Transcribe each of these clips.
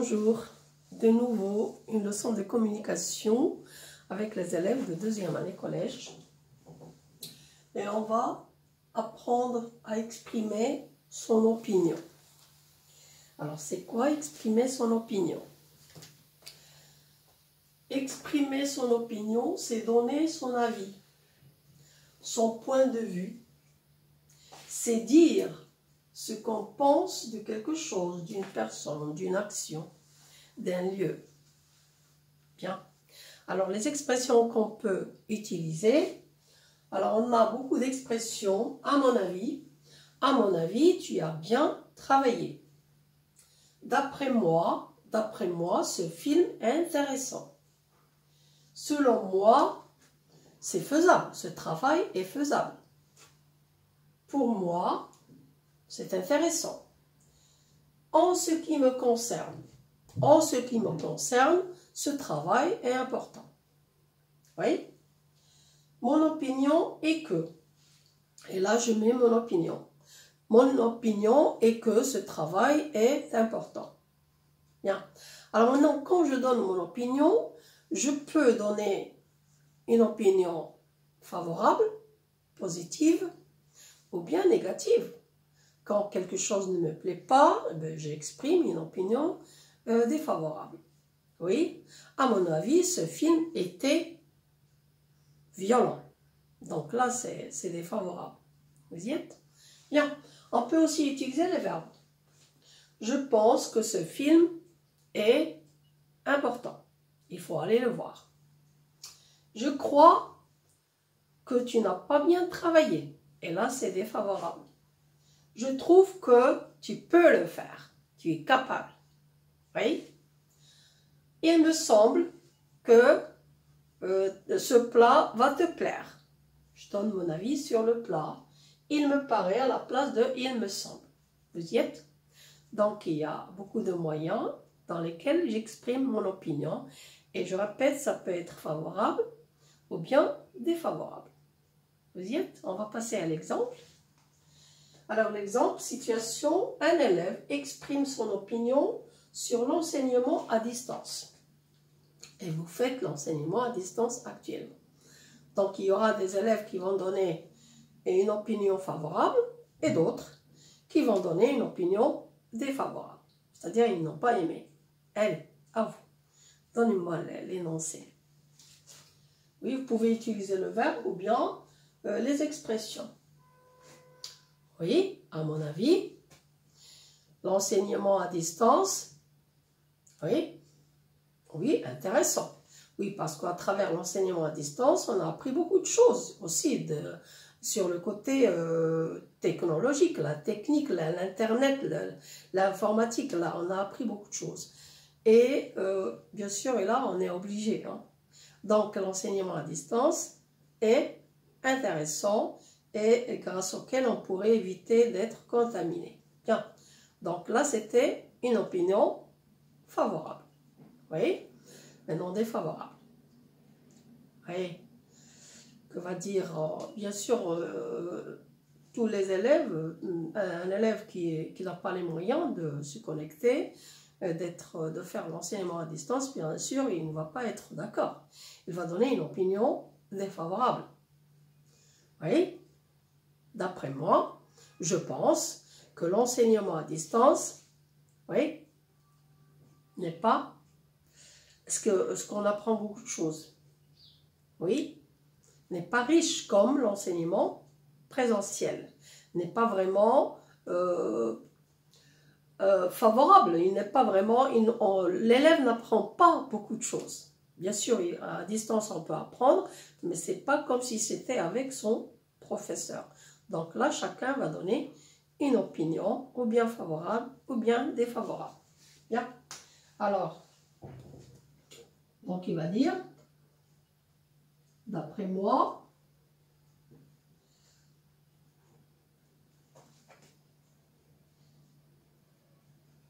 Bonjour, de nouveau une leçon de communication avec les élèves de deuxième année collège. Et on va apprendre à exprimer son opinion. Alors c'est quoi exprimer son opinion? Exprimer son opinion, c'est donner son avis, son point de vue. C'est dire ce qu'on pense de quelque chose, d'une personne, d'une action, d'un lieu. Bien. Alors, les expressions qu'on peut utiliser, alors on a beaucoup d'expressions, à mon avis, tu as bien travaillé. D'après moi, ce film est intéressant. Selon moi, c'est faisable, ce travail est faisable. Pour moi, c'est intéressant. En ce qui me concerne, ce travail est important. Oui? Mon opinion est que, et là je mets mon opinion. Mon opinion est que ce travail est important. Bien. Alors maintenant, quand je donne mon opinion, je peux donner une opinion favorable, positive ou bien négative. Quand quelque chose ne me plaît pas, j'exprime une opinion défavorable. Oui, à mon avis, ce film était violent. Donc là, c'est défavorable. Vous y êtes? Bien. On peut aussi utiliser les verbes. Je pense que ce film est important. Il faut aller le voir. Je crois que tu n'as pas bien travaillé. Et là, c'est défavorable. Je trouve que tu peux le faire. Tu es capable. Oui? Il me semble que ce plat va te plaire. Je donne mon avis sur le plat. Il me paraît à la place de « il me semble ». Vous y êtes? Donc, il y a beaucoup de moyens dans lesquels j'exprime mon opinion. Et je répète, ça peut être favorable ou bien défavorable. Vous y êtes? On va passer à l'exemple. Alors, l'exemple, situation, un élève exprime son opinion sur l'enseignement à distance. Et vous faites l'enseignement à distance actuellement. Donc, il y aura des élèves qui vont donner une opinion favorable et d'autres qui vont donner une opinion défavorable. C'est-à-dire, ils n'ont pas aimé. Allez, à vous. Donnez-moi l'énoncé. Oui, vous pouvez utiliser le verbe ou bien les expressions. Oui, à mon avis, l'enseignement à distance, oui, intéressant. Oui, parce qu'à travers l'enseignement à distance, on a appris beaucoup de choses aussi sur le côté technologique, la technique, l'Internet, l'informatique. Là, on a appris beaucoup de choses. Et bien sûr, et là, on est obligé. Hein. Donc, l'enseignement à distance est intéressant et grâce auquel on pourrait éviter d'être contaminé. Bien. Donc là, c'était une opinion favorable. Oui, maintenant défavorable. Oui. Que va dire, bien sûr, tous les élèves, un élève qui n'a pas les moyens de se connecter, de faire l'enseignement à distance, bien sûr, il ne va pas être d'accord. Il va donner une opinion défavorable. Oui, d'après moi, je pense que l'enseignement à distance, oui, n'est pas ce qu'on apprend beaucoup de choses. Oui, n'est pas riche comme l'enseignement présentiel. N'est pas vraiment favorable. Il n'est pas vraiment. L'élève n'apprend pas beaucoup de choses. Bien sûr, à distance, on peut apprendre, mais ce n'est pas comme si c'était avec son professeur. Donc là, chacun va donner une opinion, ou bien favorable, ou bien défavorable. Bien. Alors, donc il va dire, d'après moi,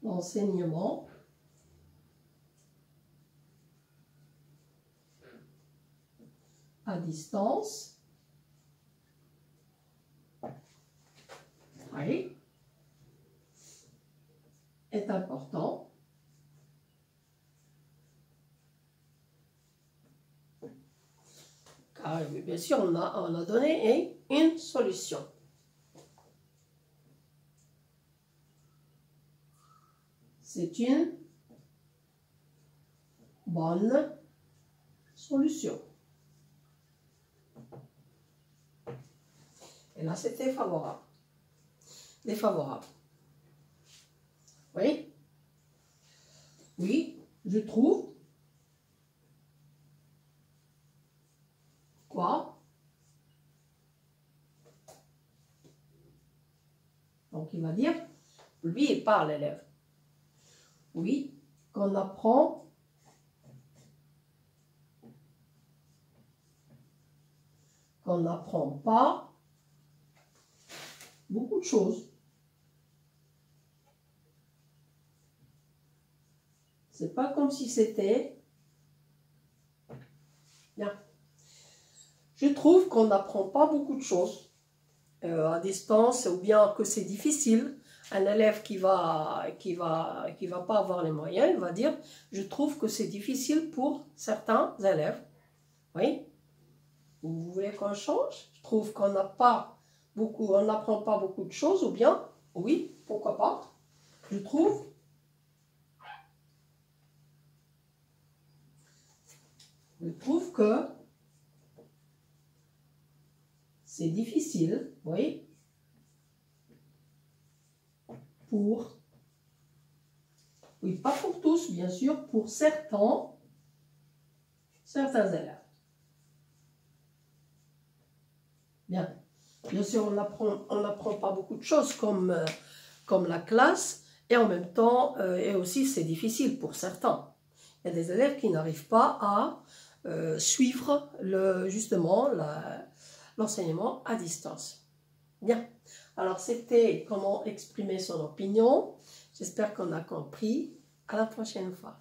l'enseignement à distance, oui, est important Ah, bien sûr, on a donné une solution. C'est une bonne solution. Et là, c'était favorable. Défavorable. Oui? Oui, je trouve. Quoi? Donc, il va dire, lui, il parle, l'élève. Oui, qu'on n'apprend pas beaucoup de choses. C'est pas comme si c'était... Bien. Je trouve qu'on n'apprend pas beaucoup de choses à distance, ou bien que c'est difficile. Un élève qui va pas avoir les moyens, il va dire, je trouve que c'est difficile pour certains élèves. Oui. Vous voulez qu'on change? Je trouve qu'on n'apprend pas beaucoup de choses, ou bien, oui, pourquoi pas. Je trouve que c'est difficile, oui, pas pour tous, bien sûr, pour certains élèves. Bien. Bien sûr, on n'apprend pas beaucoup de choses comme la classe, et en même temps, et aussi c'est difficile pour certains. Il y a des élèves qui n'arrivent pas à suivre justement l'enseignement à distance. Bien. Alors, c'était comment exprimer son opinion. J'espère qu'on a compris. À la prochaine fois.